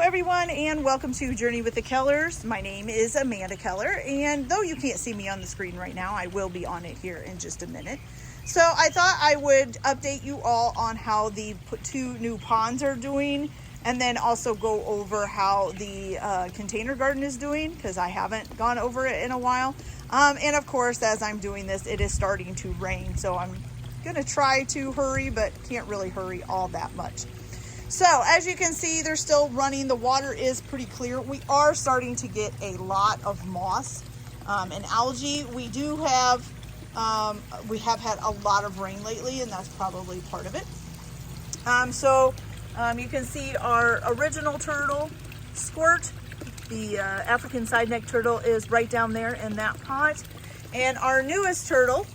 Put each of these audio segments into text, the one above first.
everyone, and welcome to Journey with the Kellers. My name is Amanda Keller, and though you can't see me on the screen right now, I will be on it here in just a minute. So I thought I would update you all on how the two new ponds are doing, and then also go over how the container garden is doing, because I haven't gone over it in a while. And of course, as I'm doing this, it is starting to rain, so I'm going to try to hurry, but can't really hurry all that much. So as you can see, they're still running. The water is pretty clear. We are starting to get a lot of moss and algae. We have had a lot of rain lately, and that's probably part of it. You can see our original turtle, Squirt, the African side-neck turtle, is right down there in that pot. And our newest turtle,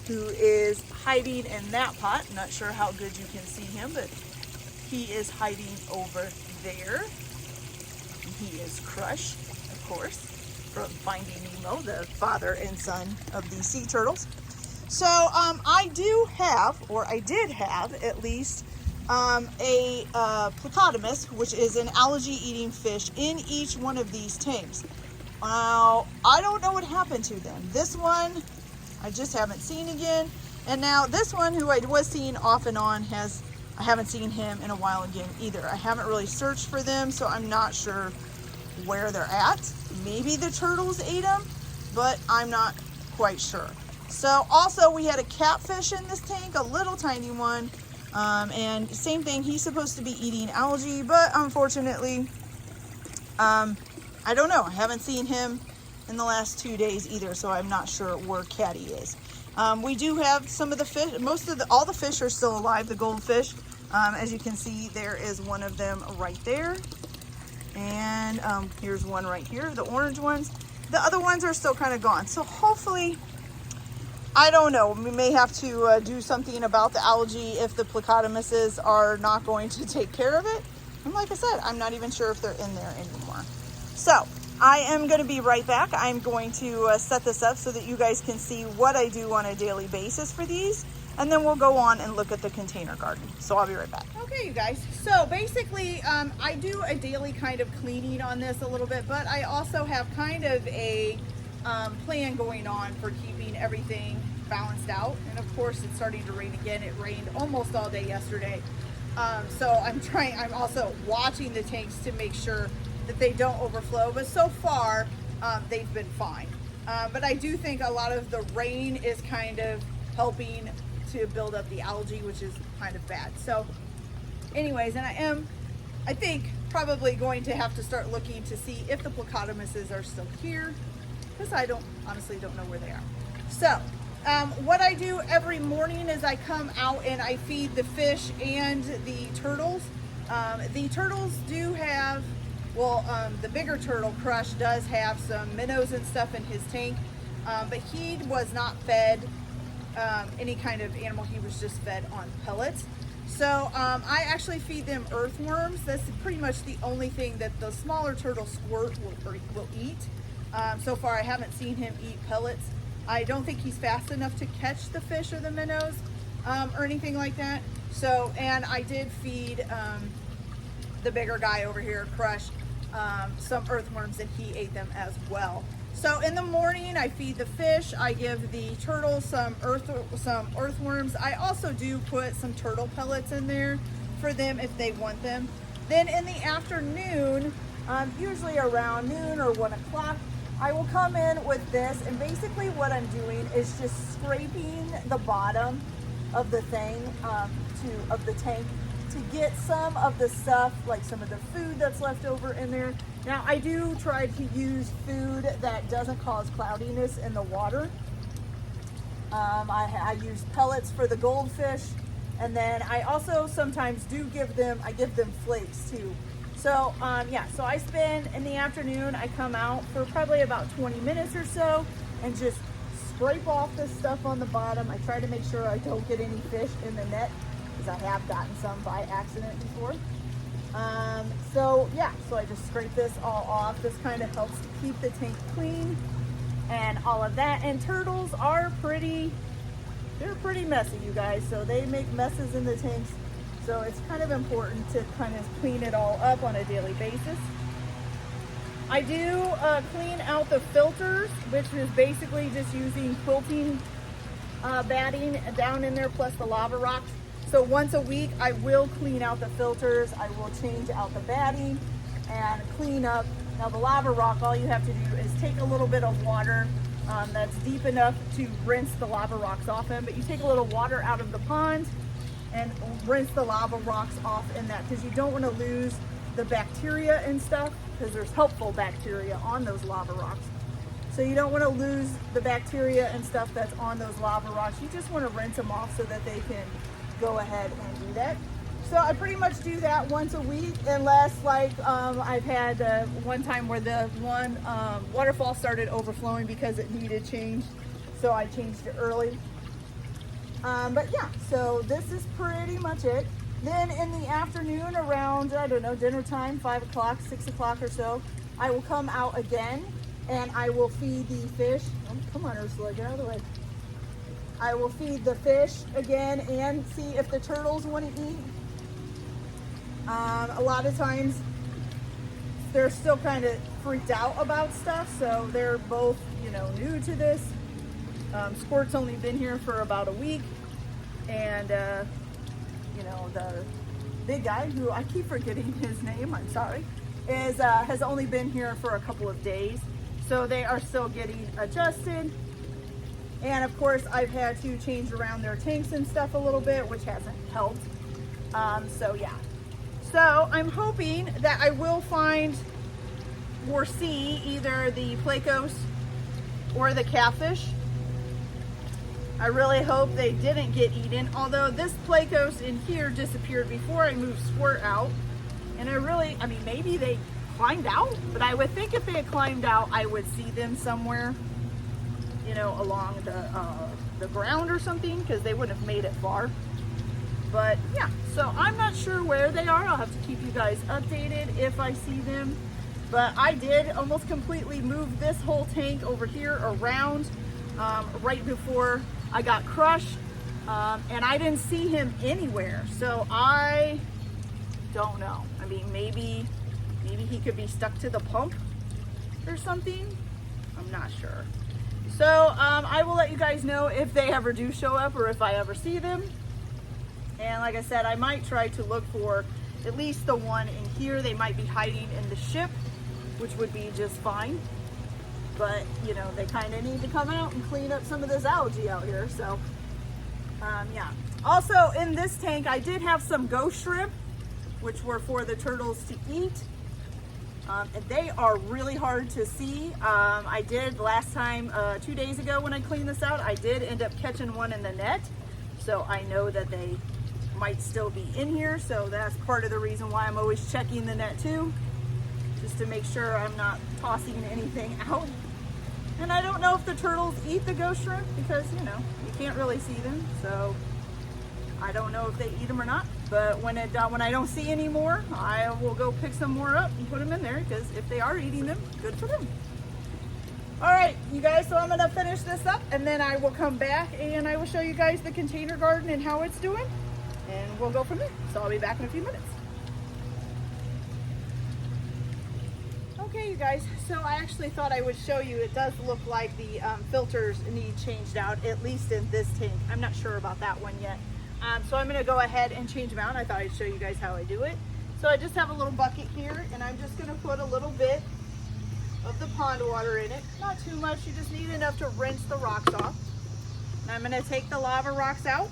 who is hiding in that pot, not sure how good you can see him, but he is hiding over there. He is Crush, of course, from Finding Nemo, the father and son of the sea turtles. So I did have at least a Plecotomus, which is an algae-eating fish, in each one of these tanks. Now, I don't know what happened to them. This one, I just haven't seen again. And now this one, who I was seeing off and on, I haven't seen him in a while again either. I haven't really searched for them, so I'm not sure where they're at. Maybe the turtles ate them, but I'm not quite sure. So also we had a catfish in this tank, a little tiny one. And same thing, he's supposed to be eating algae, but unfortunately, I don't know. I haven't seen him in the last 2 days either, so I'm not sure where Catty is. We do have some of the fish. All the fish are still alive, the goldfish. As you can see, there is one of them right there. And here's one right here, the orange ones. The other ones are still kind of gone. So hopefully, I don't know, we may have to do something about the algae if the Plecotomuses are not going to take care of it. And like I said, I'm not even sure if they're in there anymore. So I am going to be right back. I'm going to set this up so that you guys can see what I do on a daily basis for these. And then we'll go on and look at the container garden. So I'll be right back. Okay, you guys. So basically, I do a daily kind of cleaning on this a little bit, but I also have kind of a plan going on for keeping everything balanced out. And of course, it's starting to rain again. It rained almost all day yesterday. So I'm also watching the tanks to make sure that they don't overflow. But so far, they've been fine. But I do think a lot of the rain is kind of helping to build up the algae, which is kind of bad. So anyways, and I think probably going to have to start looking to see if the Plecotomuses are still here, because I honestly don't know where they are. So what I do every morning is I come out and I feed the fish and the turtles. The turtles do have, the bigger turtle, Crush, does have some minnows and stuff in his tank, but he was not fed any kind of animal. He was just fed on pellets. So I actually feed them earthworms. That's pretty much the only thing that the smaller turtle, Squirt, will eat. So far I haven't seen him eat pellets. I don't think he's fast enough to catch the fish or the minnows or anything like that. So, and I did feed the bigger guy over here, Crush, some earthworms, and he ate them as well. So in the morning, I feed the fish. I give the turtles some earthworms. I also do put some turtle pellets in there for them if they want them. Then in the afternoon, usually around noon or 1 o'clock, I will come in with this, and basically what I'm doing is just scraping the bottom of the thing, of the tank, to get some of the stuff, like some of the food that's left over in there. Now, I do try to use food that doesn't cause cloudiness in the water. I use pellets for the goldfish, and then I also sometimes give them flakes too. So so I spend, in the afternoon, I come out for probably about 20 minutes or so and just scrape off the stuff on the bottom. I try to make sure I don't get any fish in the net, because I have gotten some by accident before. So I just scrape this all off. This kind of helps to keep the tank clean and all of that. And turtles are pretty messy, you guys. So they make messes in the tanks So it's kind of important to kind of clean it all up on a daily basis. I do clean out the filters, which is basically just using quilting batting down in there plus the lava rocks. So once a week I will clean out the filters, I will change out the batting and clean up. Now the lava rock, all you have to do is take a little bit of water that's deep enough to rinse the lava rocks off in, but you take a little water out of the pond and rinse the lava rocks off in that, because you don't want to lose the bacteria and stuff, because there's helpful bacteria on those lava rocks. So you don't want to lose the bacteria and stuff that's on those lava rocks. You just want to rinse them off so that they can go ahead and do that. So I pretty much do that once a week, unless like I've had one time where the one waterfall started overflowing because it needed change. So I changed it early. But yeah, so this is pretty much it. Then in the afternoon around, I don't know, dinner time, 5 o'clock, 6 o'clock or so, I will come out again and I will feed the fish. Oh, come on, Ursula, get out of the way. I will feed the fish again and see if the turtles want to eat. A lot of times they're still kind of freaked out about stuff, so they're both, you know, new to this. Squirt's only been here for about a week, and you know, the big guy, who I keep forgetting his name, I'm sorry, is has only been here for a couple of days, so they are still getting adjusted. And of course I've had to change around their tanks and stuff a little bit, which hasn't helped. So yeah, so I'm hoping that I will find or see either the Plecos or the catfish. I really hope they didn't get eaten, although this Plecos in here disappeared before I moved Squirt out. And I mean, maybe they climbed out, but I would think if they had climbed out, I would see them somewhere, you know, along the ground or something, because they wouldn't have made it far. But yeah, so I'm not sure where they are. I'll have to keep you guys updated if I see them. But I did almost completely move this whole tank over here around right before I got crushed, and I didn't see him anywhere. So I don't know. I mean, maybe he could be stuck to the pump or something. I'm not sure. So I will let you guys know if they ever do show up or if I ever see them. And like I said, I might try to look for at least the one in here. They might be hiding in the ship, which would be just fine. But you know, they kind of need to come out and clean up some of this algae out here. So yeah. Also in this tank, I did have some ghost shrimp, which were for the turtles to eat. And they are really hard to see. I did last time, 2 days ago when I cleaned this out, I did end up catching one in the net. So I know that they might still be in here. So that's part of the reason why I'm always checking the net too, just to make sure I'm not tossing anything out. And I don't know if the turtles eat the ghost shrimp, because, you know, you can't really see them. So I don't know if they eat them or not. But when I don't see any more, I will go pick some more up and put them in there, because if they are eating them, good for them. All right, you guys, so I'm gonna finish this up and then I will come back and I will show you guys the container garden and how it's doing, and we'll go from there. So I'll be back in a few minutes. Okay, you guys, so I actually thought I would show you. It does look like the filters need changed out, at least in this tank. I'm not sure about that one yet. So I'm gonna go ahead and change them out. I thought I'd show you guys how I do it. So I just have a little bucket here, and I'm just gonna put a little bit of the pond water in it. Not too much, you just need enough to rinse the rocks off. And I'm gonna take the lava rocks out,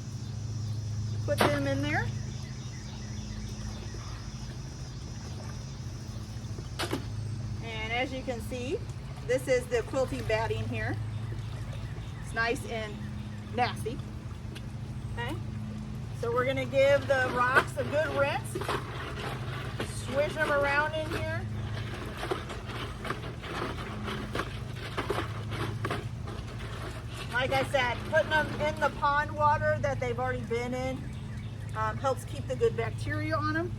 put them in there. And as you can see, this is the quilting batting here. It's nice and nasty. Okay, so we're gonna give the rocks a good rinse. Swish them around in here. Like I said, putting them in the pond water that they've already been in helps keep the good bacteria on them.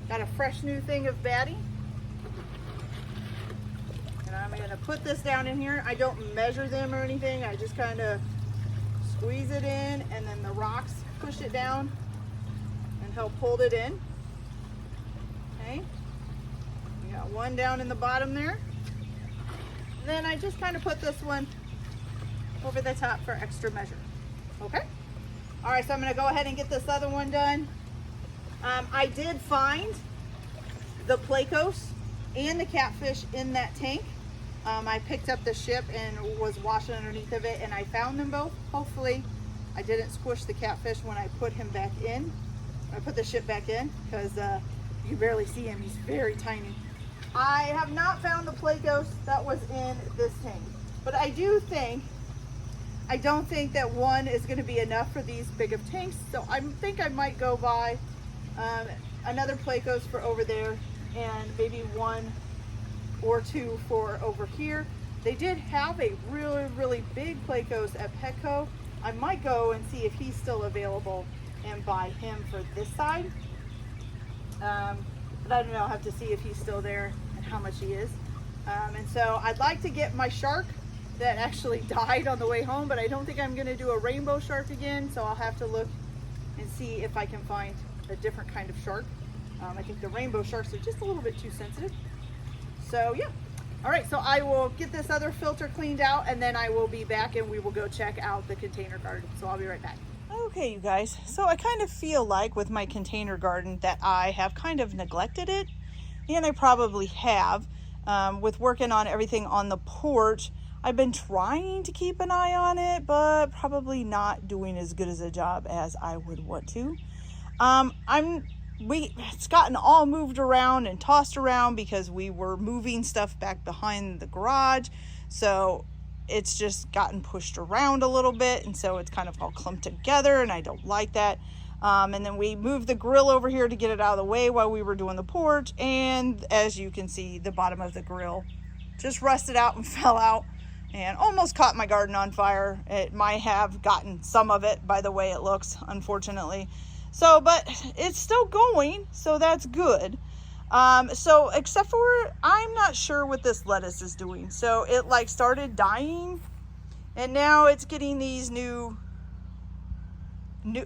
Got a fresh new thing of batting. And I'm gonna put this down in here. I don't measure them or anything. I just kind of squeeze it in, and then the rocks push it down. And and help hold it in. Okay, we got one down in the bottom there. And then I just kind of put this one over the top for extra measure. Okay. All right, so I'm going to go ahead and get this other one done. I did find the Plecos and the catfish in that tank. I picked up the ship and was washing underneath of it, and I found them both. Hopefully I didn't squish the catfish when I put him back in. I put the ship back in because you can barely see him. He's very tiny. I have not found the Plecos that was in this tank, but I don't think that one is going to be enough for these big of tanks. So I think I might go buy another Plecos for over there and maybe one or two for over here. They did have a really big Plecos at Petco. I might go and see if he's still available and buy him for this side. But I don't know, I'll have to see if he's still there and how much he is. And so I'd like to get my shark that actually died on the way home, but I don't think I'm gonna do a rainbow shark again, so I'll have to look and see if I can find a different kind of shark. I think the rainbow sharks are just a little bit too sensitive. So yeah. All right, so I will get this other filter cleaned out and then I will be back and we will go check out the container garden. So I'll be right back. Okay, you guys, so I kind of feel like with my container garden that I have kind of neglected it, and I probably have. With working on everything on the porch, I've been trying to keep an eye on it, but probably not doing as good as a job as I would want to. It's gotten all moved around and tossed around because we were moving stuff back behind the garage. So it's just gotten pushed around a little bit. And so it's kind of all clumped together and I don't like that. And then we moved the grill over here to get it out of the way while we were doing the porch. And as you can see, the bottom of the grill just rusted out and fell out and almost caught my garden on fire. It might have gotten some of it by the way it looks, unfortunately. So, but it's still going, so that's good. So except for, I'm not sure what this lettuce is doing. So it like started dying and now it's getting these new,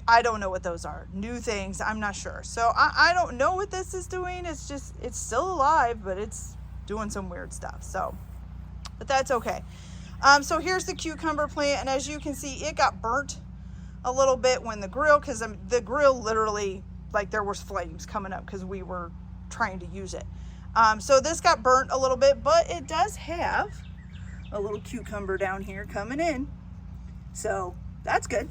I don't know what those are, new things, I'm not sure. So I don't know what this is doing. It's just, it's still alive, but it's doing some weird stuff. So, but that's okay. So here's the cucumber plant. And as you can see, it got burnt a little bit when the grill, because the grill literally, like there was flames coming up because we were trying to use it. So this got burnt a little bit, but it does have a little cucumber down here coming in. So that's good.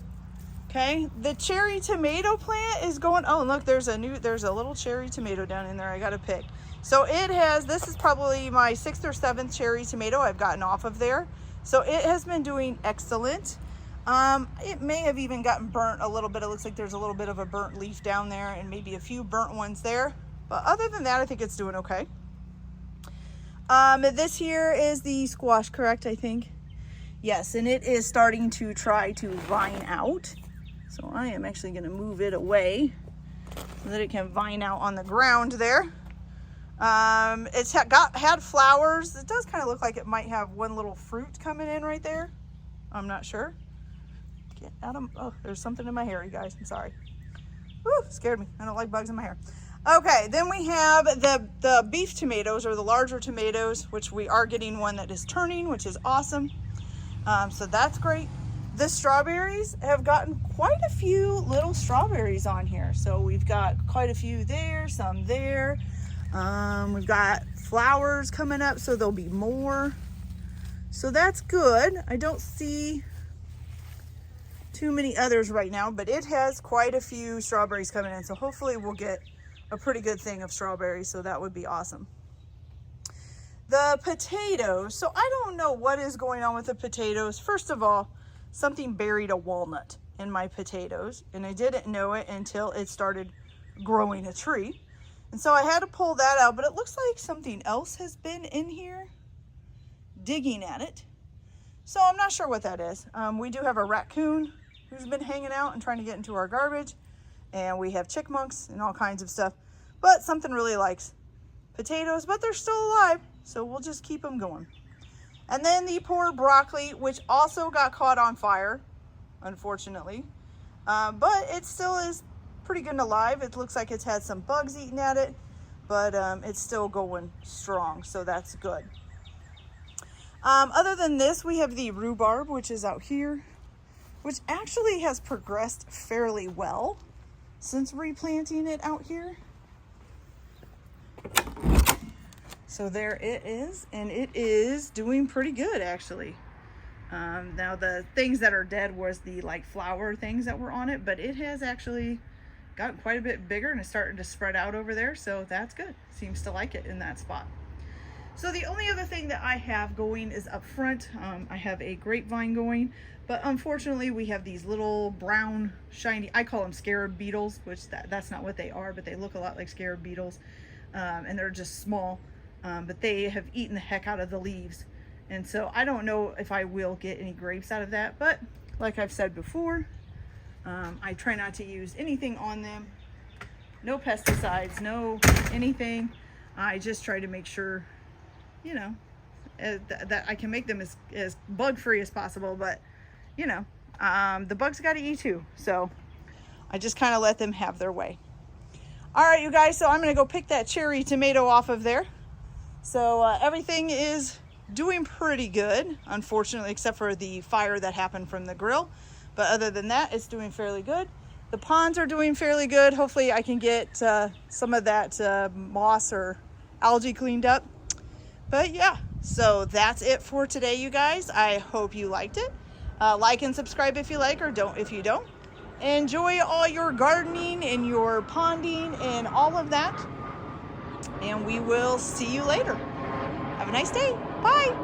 Okay, the cherry tomato plant is going, oh look, there's a little cherry tomato down in there I gotta pick. So it has, this is probably my 6th or 7th cherry tomato I've gotten off of there. So it has been doing excellent. It may have even gotten burnt a little bit. It looks like there's a little bit of a burnt leaf down there and maybe a few burnt ones there. But other than that, I think it's doing okay. This here is the squash, correct, I think? Yes, and it is starting to try to vine out. So I am actually going to move it away so that it can vine out on the ground there. It's had flowers. It does kind of look like it might have one little fruit coming in right there. I'm not sure. Get out of, oh, there's something in my hair, you guys. I'm sorry. Woo, scared me. I don't like bugs in my hair. Okay, then we have the beef tomatoes, or the larger tomatoes, which we are getting one that is turning, which is awesome. So that's great. The strawberries have gotten quite a few little strawberries on here. So we've got quite a few there, some there. We've got flowers coming up, so there'll be more. So that's good. I don't see too many others right now, but it has quite a few strawberries coming in. So hopefully we'll get a pretty good thing of strawberries. So that would be awesome. The potatoes. So I don't know what is going on with the potatoes. First of all, something buried a walnut in my potatoes, and I didn't know it until it started growing a tree. And so I had to pull that out, but it looks like something else has been in here digging at it. So I'm not sure what that is. We do have a raccoon who's been hanging out and trying to get into our garbage, and we have chickmunks and all kinds of stuff, but something really likes potatoes, but they're still alive, so we'll just keep them going. And then the poor broccoli, which also got caught on fire, unfortunately, but it still is pretty good and alive. It looks like it's had some bugs eating at it, but it's still going strong, so that's good. Other than this, we have the rhubarb, which is out here, which actually has progressed fairly well since replanting it out here. So there it is, and it is doing pretty good actually. Now the things that are dead was the like flower things that were on it, but it has actually gotten quite a bit bigger and it's starting to spread out over there, so that's good. Seems to like it in that spot. So the only other thing that I have going is up front. I have a grapevine going, but unfortunately we have these little brown shiny, I call them scarab beetles, which that's not what they are, but they look a lot like scarab beetles, and they're just small, but they have eaten the heck out of the leaves. And so I don't know if I will get any grapes out of that, but like I've said before, I try not to use anything on them. No pesticides, no anything. I just try to make sure, you know, that I can make them as bug-free as possible, but you know, the bugs got to eat too. So I just kind of let them have their way. All right, you guys, so I'm going to go pick that cherry tomato off of there. So everything is doing pretty good, unfortunately, except for the fire that happened from the grill. But other than that, it's doing fairly good. The ponds are doing fairly good. Hopefully I can get some of that moss or algae cleaned up. But yeah, so that's it for today, you guys. I hope you liked it. Like and subscribe if you like, or don't if you don't. Enjoy all your gardening and your ponding and all of that. And we will see you later. Have a nice day. Bye.